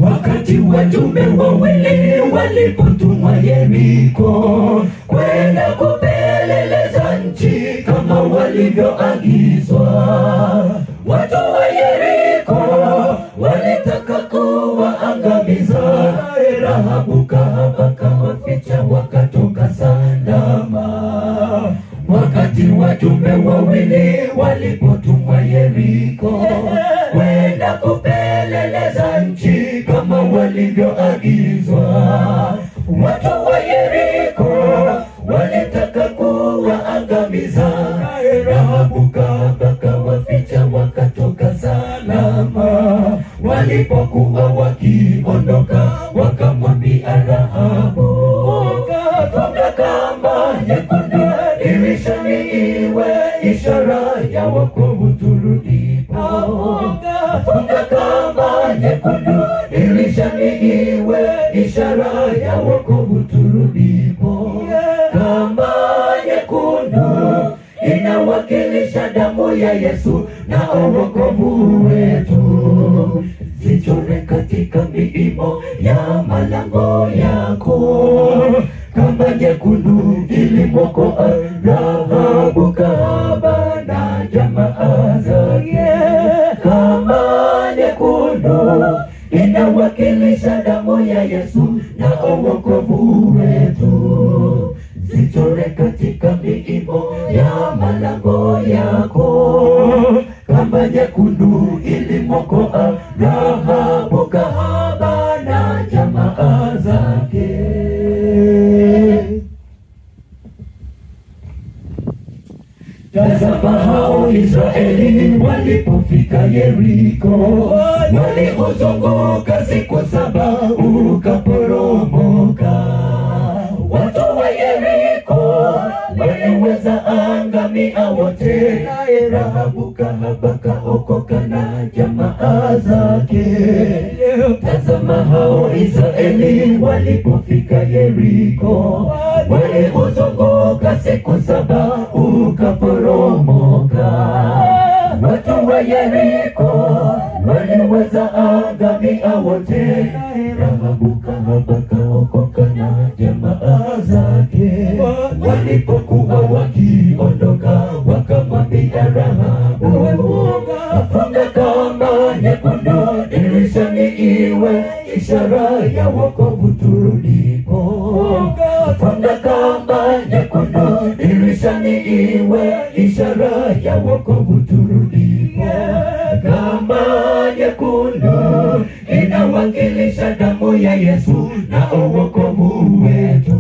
Wakati wajumbe wawili walipotumwa Yeriko kwenda kupeleleza nchi kama walivyoagizwa, watu wa Yeriko walitaka kuwaangamiza. Rahabu kahaba kawaficha wakatoka salama. Wakati wajumbe wawili walipotumwa Yeriko kwenda kupeleleza nchi kama walivyoagizwa, watu wa Yeriko walitaka kuwaangamiza. Rahabu kahaba kawaficha wakatoka salama. Walipokuwa wakiondoka wakamwambia Rahabu, funga kamba nyekundu dirishani iwe ishara ya wokovu turudipo. Funga kamba nyekundu dirishani iwe ishara ya wokovu turudipo. Kamba nyekundu inawakilisha damu ya Yesu na wokovu wetu. Zichore katika miimo ya malango yako. Kamba nyekundu ilimwokoa Rahabu kahaba na jamaa zake. Kamba nyekundu inawakilisha damu ya Yesu na wokovu wetu. Zichore katika miimo ya malango yako. Kamba nyekundu ilimwokoa Rahabu kahaba na jamaa zake. Tazama hao Israeli walipofika Yeriko, waliuzunguka siku 7 ukaporomoka. Watu wa Yeriko waliweza angamia wote. Rahabu kahaba kaokoka na jamaa zake. Tazama hao Israeli walipofika Yeriko, waliuzunguka siku 7 ukaporomoka. Watu wa Yeriko waliweza angamia wote. Rahabu kahaba kaokoka na jamaa zake. Walipokuwa wakiondoka wakamwambia Rahabu, funga kamba nyekundu dirishani iwe ishara ya wokovu turudipo. Funga kamba nyekundu dirishani iwe ishara ya wokovu turudipo. Kamba nyekundu inawakilisha damu ya Yesu na wokovu wetu.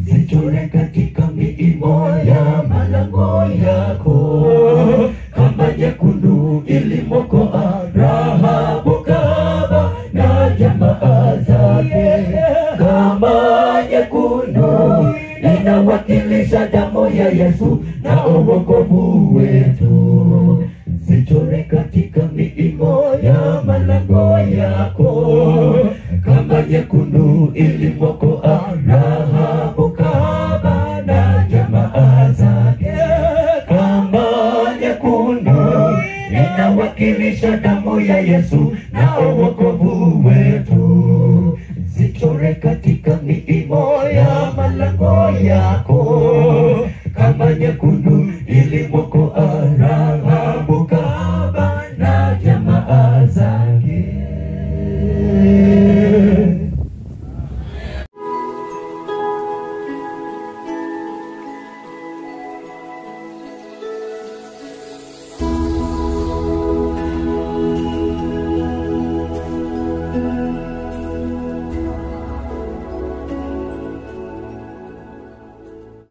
Zichore katika miimo ya malango yako. Kamba nyekundu ilimwokoa Rahabu kahaba na jamaa zake. Kamba nyekundu inawakilisha damu ya Yesu na wokovu wetu. Zichore katika miimo ya malango yako. Kamba nyekundu ilimwokoa Rahabu kahaba na jamaa zake. Kamba nyekundu inawakilisha damu ya Yesu na wokovu wetu. Zichore katika miimo ya malango yako. Kamba nyekundu ilimwokoa Rahabu kahaba na jamaa zake.